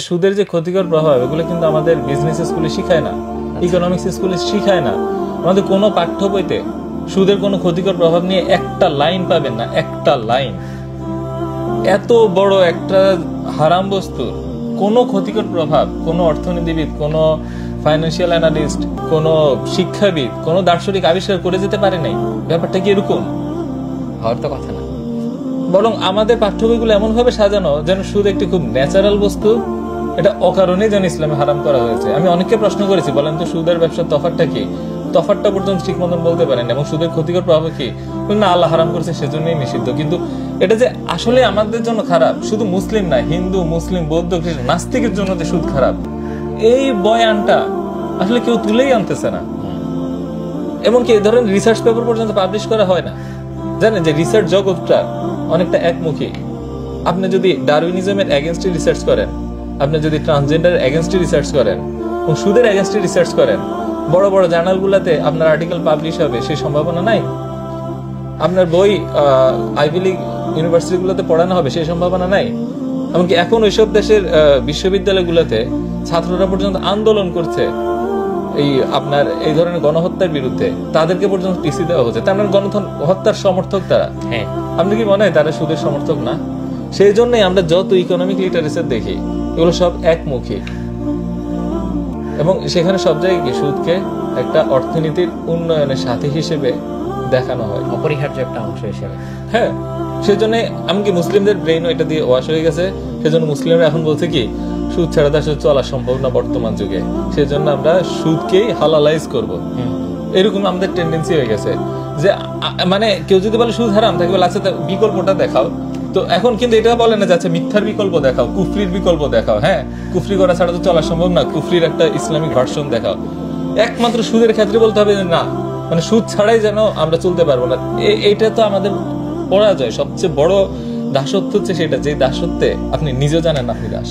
সুদের যে ক্ষতিকর প্রভাব এগুলো কিন্তু আমাদের বিজনেস স্কুলে শিখায় না, ইকোনমিক্স স্কুলে শিখায় না। আমাদের কোনো পাঠ্য বইতে সুদের কোনো ক্ষতিকর প্রভাব নিয়ে একটা লাইন পাবেন না, একটা লাইন। এত বড় একটা হারাম বস্তুর কোনো ক্ষতিকর প্রভাব কোনো অর্থনীতিবিদ, কোনো ফাইন্যান্সিয়াল অ্যানালিস্ট, কোনো শিক্ষাবিদ, কোনো দার্শনিক আবিষ্কার করে যেতে পারে নাই। ব্যাপারটা কি এরকম? হওয়ার তো কথা না। বরং আমাদের পাঠ্য বইগুলো এমন ভাবে সাজানো যেন সুদ একটি খুব ন্যাচারাল বস্তু, এটা অকারণে যেন ইসলামে হারাম করা হয়েছে। আমি অনেককে প্রশ্ন করেছি, বলেন তো সুদের ব্যবসার তফাৎটা কি? তফাৎটা পর্যন্ত ঠিক মতন বলতে পারেন এবং সুদের ক্ষতিকর প্রভাব কি? না, আল্লাহ হারাম করেছে সেজন্যই নিষিদ্ধ। কিন্তু এটা যে আসলে আমাদের জন্য খারাপ, শুধু মুসলিম না, হিন্দু, মুসলিম, বৌদ্ধ, খ্রিস্টান, নাস্তিকের জন্য যে সুদ খারাপ, এই বয়ানটা আসলে কেউ তুলেই আনতেছে না। এমনকি এই ধরনের রিসার্চ পেপার পর্যন্ত পাবলিশ করা হয় না। জানেন যে রিসার্চ জগৎটা অনেকটা একমুখী। আপনি যদি ডারউইনিজমের এগেইনস্টে রিসার্চ করেন, আপনি যদি ট্রান্সজেন্ডার এগেইনস্টে রিসার্চ করেন এবং সুদের এগেইনস্টে রিসার্চ করেন, বড় বড় জার্নালগুলোতে আপনার আর্টিকেল পাবলিশ হবে সেই সম্ভাবনা নাই। আপনার বই আইভি লিগ ইউনিভার্সিটিগুলোতে পড়ানো হবে সেই সম্ভাবনা নাই। এমনকি এখন ওইসব দেশের বিশ্ববিদ্যালয়গুলোতে ছাত্ররা পর্যন্ত আন্দোলন করছে এই আপনার এই ধরনের গণহত্যার বিরুদ্ধে, তাদেরকে পর্যন্ত টিসি দেওয়া হচ্ছে। তার মানে গণহত্যার সমর্থক তারা। হ্যাঁ, আপনি কি মনে হয় তারা সুদের সমর্থক না? সেই জন্যই আমরা যত ইকোনমিক লিটারেচার দেখি এগুলো সব একমুখী, এবং সেখানে সব জায়গায় সুদকে একটা অর্থনীতির উন্নয়নের সাথী হিসেবে দেখানো হয়, অপরিহার্য একটা অংশ হিসেবে। হ্যাঁ, সেজন্য এমনকি মুসলিমদের ব্রেইনও এটা দিয়ে ওয়াশ হয়ে গেছে। সেজন্য মুসলিমরা এখন বলছে কি, সুদ ছাড়া তো আসলে চলা সম্ভব না বর্তমান যুগে, সেজন্য আমরা সুদকেই হালালাইজ করব। এরকম আমাদের টেন্ডেন্সি হয়ে গেছে যে মানে কেউ যদি বলে সুদ হারাম, তাকে বলে আচ্ছা বিকল্পটা দেখাও। তো এখন কিন্তু এটা বলে না যাচ্ছে মিথ্যার বিকল্প দেখাও, কুফরির বিকল্প দেখাও। হ্যাঁ, কুফরি করা ছাড়া তো চলা সম্ভব না, কুফরির একটা ইসলামিক ভার্সন দেখাও। একমাত্র সুদের ক্ষেত্রে বলতে হবে না, মানে সুদ ছাড়াই যেন আমরা চলতে পারবো না। এইটা তো আমাদের পরাজয়। সবচেয়ে বড় দাসত্ব হচ্ছে সেটা, যে দাসত্বে আপনি নিজেও জানেন আপনি দাস।